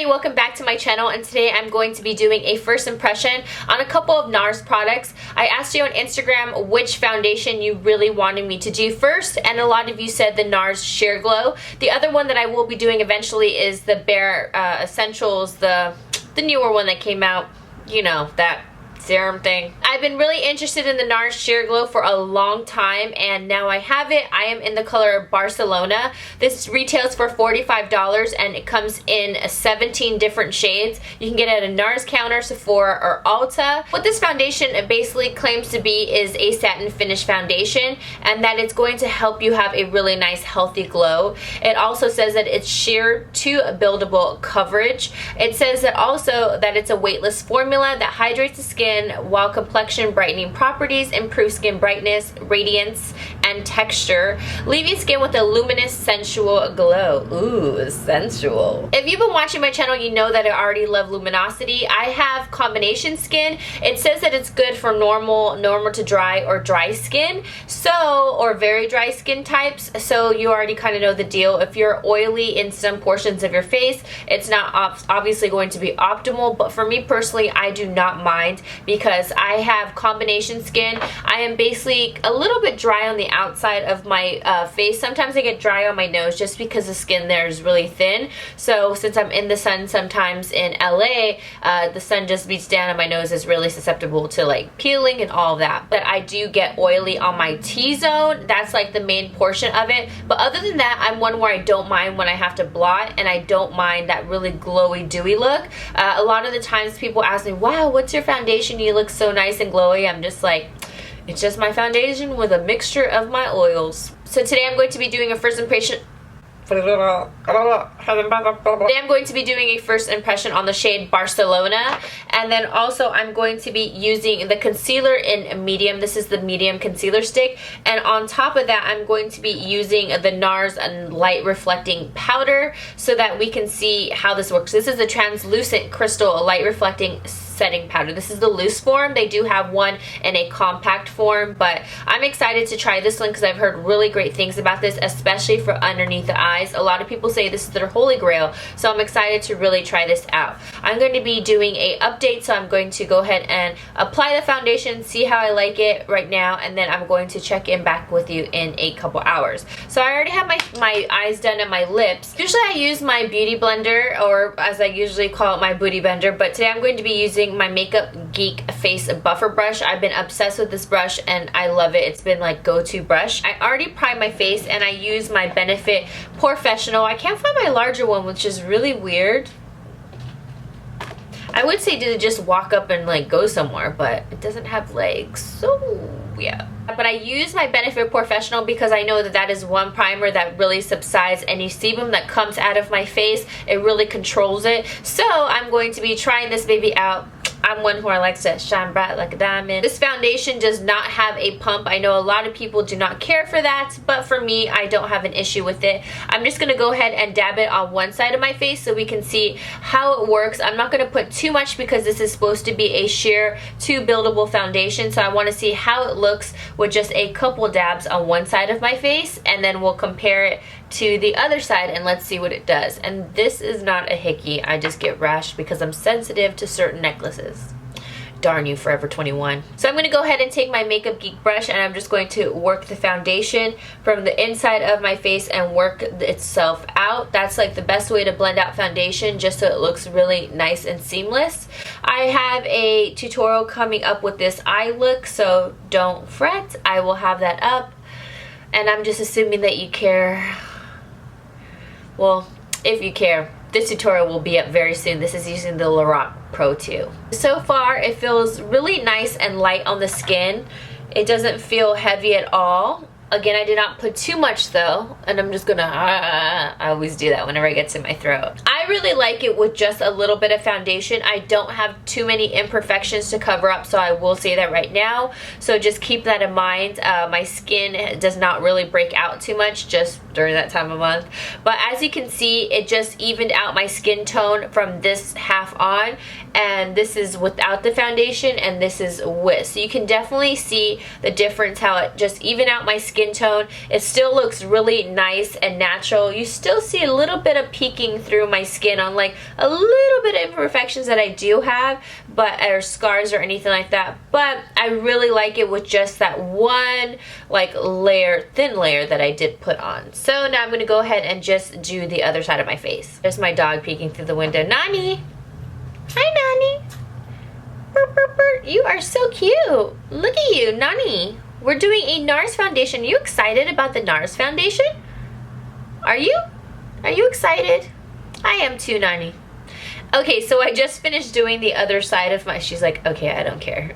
everybody, welcome back to my channel, and today I'm going to be doing a first impression on a couple of Nars products. I asked you on Instagram which foundation you really wanted me to do first, and a lot of you said the Nars Sheer Glow. The other one that I will be doing eventually is the Bare Essentials, the newer one that came out, you know, that serum thing. I've been really interested in the Nars Sheer Glow for a long time, and now I have it. I am in the color Barcelona. This retails for $45 and it comes in 17 different shades. You can get it at a Nars counter, Sephora, or Ulta. What this foundation basically claims to be is a satin finish foundation, and that it's going to help you have a really nice healthy glow. It also says that it's sheer to buildable coverage. It says that also that it's a weightless formula that hydrates the skin while complexion brightening properties improve skin brightness, radiance, and texture, leaving skin with a luminous, sensual glow. Ooh, sensual. If you've been watching my channel, you know that I already love luminosity. I have combination skin. It says that it's good for normal to dry, or dry skin, or very dry skin types, so you already kind of know the deal. If you're oily in some portions of your face, it's not obviously going to be optimal, but for me personally, I do not mind, because I have combination skin. I am basically a little bit dry on the outside of my face. Sometimes I get dry on my nose just because the skin there is really thin. So since I'm in the sun sometimes in LA, the sun just beats down and my nose is really susceptible to like peeling and all of that. But I do get oily on my T-zone. That's like the main portion of it. But other than that, I'm one where I don't mind when I have to blot, and I don't mind that really glowy, dewy look. A lot of the times people ask me, wow, what's your foundation? You look so nice and glowy. I'm just like, it's just my foundation with a mixture of my oils. So today I'm going to be doing a first impression. Today I'm going to be doing a first impression on the shade Barcelona, and then also I'm going to be using the concealer in medium. This is the medium concealer stick, and on top of that I'm going to be using the Nars light reflecting powder so that we can see how this works. This is a translucent crystal light reflecting setting powder. This is the loose form. They do have one in a compact form, but I'm excited to try this one because I've heard really great things about this, especially for underneath the eyes. A lot of people say this is their holy grail, so I'm excited to really try this out. I'm going to be doing a update, so I'm going to go ahead and apply the foundation, see how I like it right now, and then I'm going to check in back with you in a couple hours. So I already have my eyes done and my lips. Usually I use my beauty blender, or as I usually call it, my booty bender, but today I'm going to be using my Makeup Geek face buffer brush. I've been obsessed with this brush and I love it. It's been like go-to brush. I already primed my face and I use my Benefit Professional. I can't find my larger one, which is really weird. I would say to just walk up and like go somewhere, but it doesn't have legs, so yeah. But I use my Benefit Professional because I know that that is one primer that really subsides any sebum that comes out of my face. It really controls it. So I'm going to be trying this baby out. I'm one who likes to shine bright like a diamond. This foundation does not have a pump. I know a lot of people do not care for that, but for me, I don't have an issue with it. I'm just going to go ahead and dab it on one side of my face so we can see how it works. I'm not going to put too much because this is supposed to be a sheer to buildable foundation, so I want to see how it looks with just a couple dabs on one side of my face, and then we'll compare it to the other side and let's see what it does. And this is not a hickey. I just get rashed because I'm sensitive to certain necklaces. Darn you, Forever 21. So I'm going to go ahead and take my Makeup Geek brush and I'm just going to work the foundation from the inside of my face and work itself out. That's like the best way to blend out foundation, just so it looks really nice and seamless. I have a tutorial coming up with this eye look, so don't fret. I will have that up, and I'm just assuming that you care. Well, if you care, this tutorial will be up very soon. This is using the Lorac Pro 2. So far, it feels really nice and light on the skin. It doesn't feel heavy at all. Again, I did not put too much though, and I'm just gonna, I always do that whenever I get to my throat. I really like it with just a little bit of foundation. I don't have too many imperfections to cover up, so I will say that right now. So just keep that in mind. My skin does not really break out too much, just during that time of month. But as you can see, it just evened out my skin tone from this half on, and this is without the foundation and this is with. So you can definitely see the difference, how it just evened out my skin tone. It still looks really nice and natural. You still see a little bit of peeking through my skin on like a little bit of imperfections that I do have, but or scars or anything like that. But I really like it with just that one like layer, thin layer that I did put on. So now I'm gonna go ahead and just do the other side of my face. There's my dog peeking through the window. Nani! Hi, Nani. Burr, burr, burr. You are so cute. Look at you, Nani. We're doing a Nars foundation. Are you excited about the Nars foundation? Are you? Are you excited? I am too, Nani. Okay, so I just finished doing the other side of my, she's like, okay, I don't care.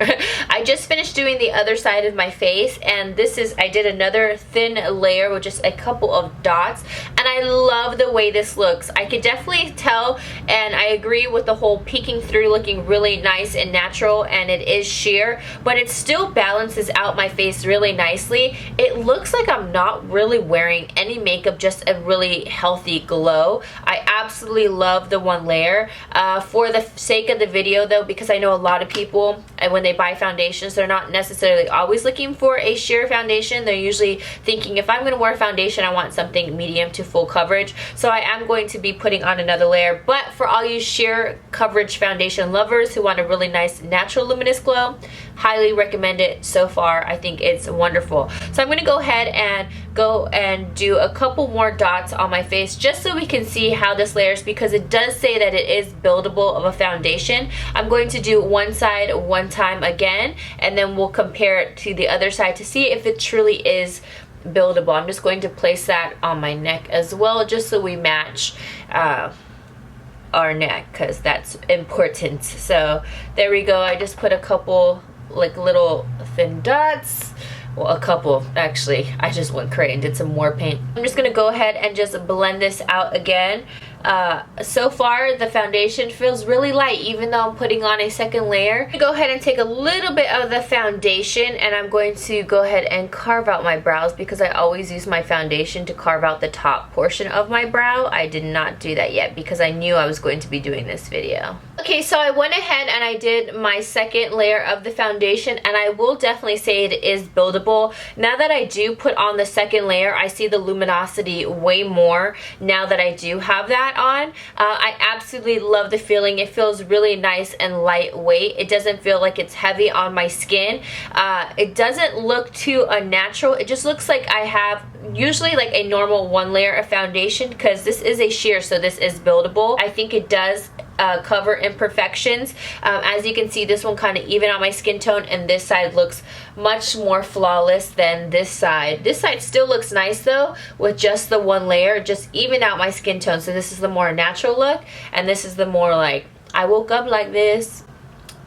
I just finished doing the other side of my face, and this is, I did another thin layer with just a couple of dots, and I love the way this looks. I could definitely tell, and I agree with the whole peeking through looking really nice and natural, and it is sheer, but it still balances out my face really nicely. It looks like I'm not really wearing any makeup, just a really healthy glow. I absolutely love the one layer. For the sake of the video though, because I know a lot of people, when they buy foundations, they're not necessarily always looking for a sheer foundation. They're usually thinking, if I'm going to wear foundation, I want something medium to full coverage. So I am going to be putting on another layer. But for all you sheer coverage foundation lovers who want a really nice natural luminous glow, highly recommend it. So far I think it's wonderful. So I'm going to go ahead and do a couple more dots on my face just so we can see how this layers, because it does say that it is buildable of a foundation. I'm going to do one side one time again, and then we'll compare it to the other side to see if it truly is buildable. I'm just going to place that on my neck as well, just so we match our neck, because that's important. So there we go. I just put a couple like little thin dots. Well, a couple, actually. I just went crazy and did some more paint. I'm just gonna go ahead and just blend this out again. So far, the foundation feels really light, even though I'm putting on a second layer. I'm gonna go ahead and take a little bit of the foundation, and I'm going to go ahead and carve out my brows, because I always use my foundation to carve out the top portion of my brow. I did not do that yet because I knew I was going to be doing this video. Okay, so I went ahead and I did my second layer of the foundation, and I will definitely say it is buildable. Now that I do put on the second layer, I see the luminosity way more now that I do have that on. I absolutely love the feeling. It feels really nice and lightweight. It doesn't feel like it's heavy on my skin. It doesn't look too unnatural. It just looks like I have usually like a normal one layer of foundation, because this is a sheer, so this is buildable. I think it does cover imperfections. As you can see, this one kind of even out my skin tone, and this side looks much more flawless than this side. This side still looks nice though, with just the one layer, just even out my skin tone. So this is the more natural look, and this is the more like, I woke up like this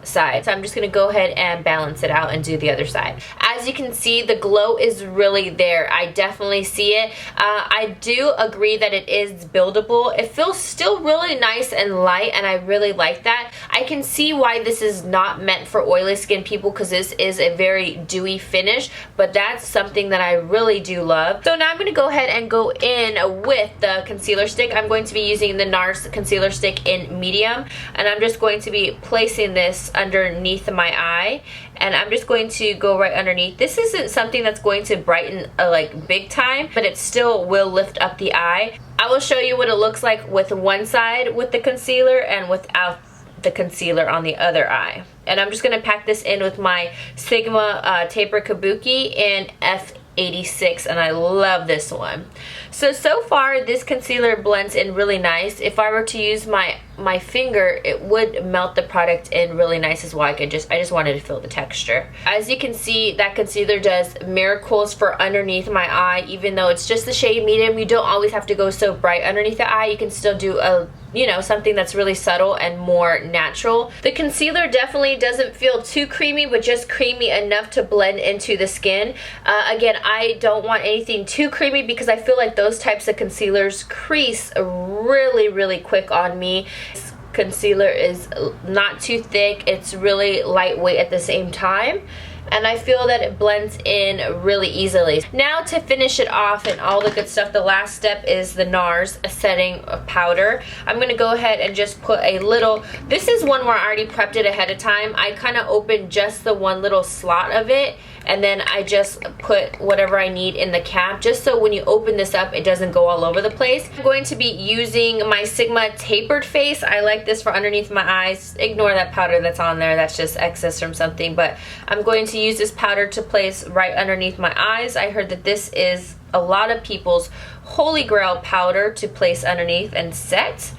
side. So I'm just gonna go ahead and balance it out and do the other side. As you can see, the glow is really there. I definitely see it. I do agree that it is buildable. It feels still really nice and light, and I really like that. I can see why this is not meant for oily skin people, because this is a very dewy finish, but that's something that I really do love. So now I'm gonna go ahead and go in with the concealer stick. I'm going to be using the Nars concealer stick in medium, and I'm just going to be placing this underneath my eye, and I'm just going to go right underneath. This isn't something that's going to brighten like big time, but it still will lift up the eye. I will show you what it looks like with one side with the concealer and without the concealer on the other eye. And I'm just going to pack this in with my Sigma Taper Kabuki in F86, and I love this one. So far this concealer blends in really nice. If I were to use my finger, it would melt the product in really nice as well. I just wanted to feel the texture. As you can see, that concealer does miracles for underneath my eye. Even though it's just the shade medium, you don't always have to go so bright underneath the eye. You can still do a, you know, something that's really subtle and more natural. The concealer definitely doesn't feel too creamy, but just creamy enough to blend into the skin. Again, I don't want anything too creamy, because I feel like those types of concealers crease really quick on me. This concealer is not too thick. It's really lightweight at the same time. and I feel that it blends in really easily. Now to finish it off and all the good stuff, the last step is the Nars setting powder. I'm going to go ahead and just put a little, this is one where I already prepped it ahead of time. I kind of opened just the one little slot of it, and then I just put whatever I need in the cap, just so when you open this up it doesn't go all over the place. I'm going to be using my Sigma Tapered Face. I like this for underneath my eyes. Ignore that powder that's on there, that's just excess from something, but I'm going to use this powder to place right underneath my eyes. I heard that this is a lot of people's holy grail powder to place underneath and set,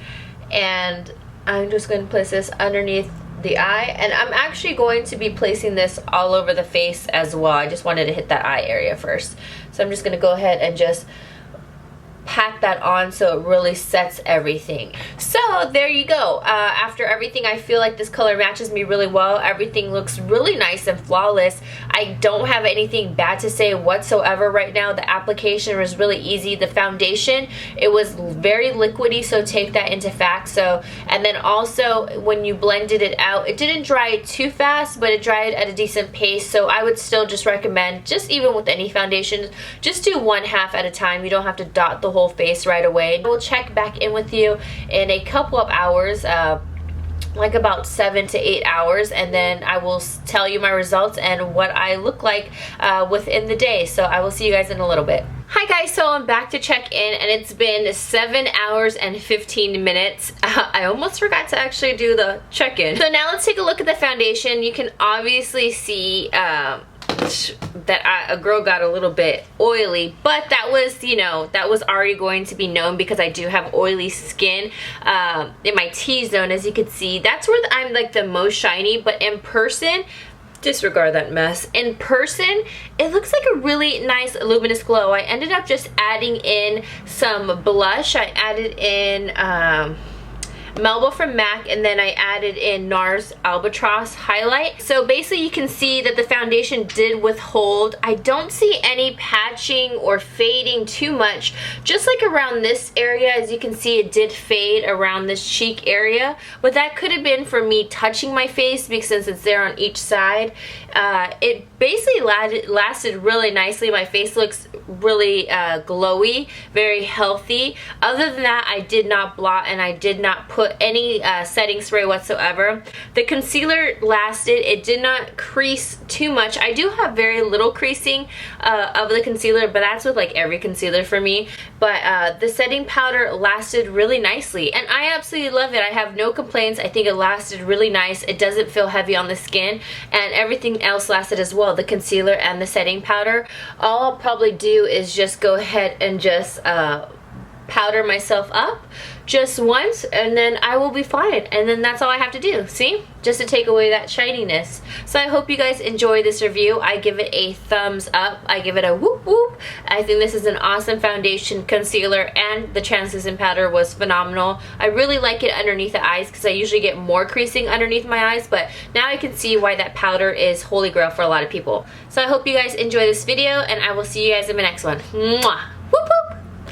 and I'm just going to place this underneath the eye, and I'm actually going to be placing this all over the face as well. I just wanted to hit that eye area first, so I'm just going to go ahead and just pat that on so it really sets everything. So there you go. After everything, I feel like this color matches me really well. Everything looks really nice and flawless. I don't have anything bad to say whatsoever right now. The application was really easy. The foundation, it was very liquidy, so take that into fact. So, and then also when you blended it out, it didn't dry too fast, but it dried at a decent pace. So I would still just recommend, just even with any foundation, just do 1/2 at a time. You don't have to dot the whole face right away. I will check back in with you in a couple of hours, like about 7 to 8 hours, and then I will tell you my results and what I look like within the day. So I will see you guys in a little bit. Hi guys, so I'm back to check in, and it's been 7 hours and 15 minutes. I almost forgot to actually do the check-in. So now let's take a look at the foundation. You can obviously see that a girl got a little bit oily, but that was, you know, that was already going to be known because I do have oily skin in my T-zone. As you can see, that's where I'm like the most shiny, but in person, disregard that mess. In person, it looks like a really nice luminous glow. I ended up just adding in some blush. I added in Melba from MAC, and then I added in Nars Albatross highlight. So basically you can see that the foundation did withhold. I don't see any patching or fading too much. Just like around this area, as you can see, it did fade around this cheek area, but that could have been for me touching my face, because since it's there on each side, it basically lasted really nicely. My face looks really glowy, very healthy. Other than that, I did not blot and I did not put any setting spray whatsoever. The concealer lasted. It did not crease too much. I do have very little creasing of the concealer, but that's with like every concealer for me. But the setting powder lasted really nicely, and I absolutely love it. I have no complaints. I think it lasted really nice. It doesn't feel heavy on the skin, and everything else lasted as well, the concealer and the setting powder. All I'll probably do is just go ahead and just powder myself up just once, and then I will be fine, and then that's all I have to do, see, just to take away that shininess. So I hope you guys enjoy this review. I give it a thumbs up. I give it a whoop whoop. I think this is an awesome foundation, concealer, and the translucent powder was phenomenal. I really like it underneath the eyes because I usually get more creasing underneath my eyes, but now I can see why that powder is holy grail for a lot of people. So I hope you guys enjoy this video, and I will see you guys in my next one. Mwah!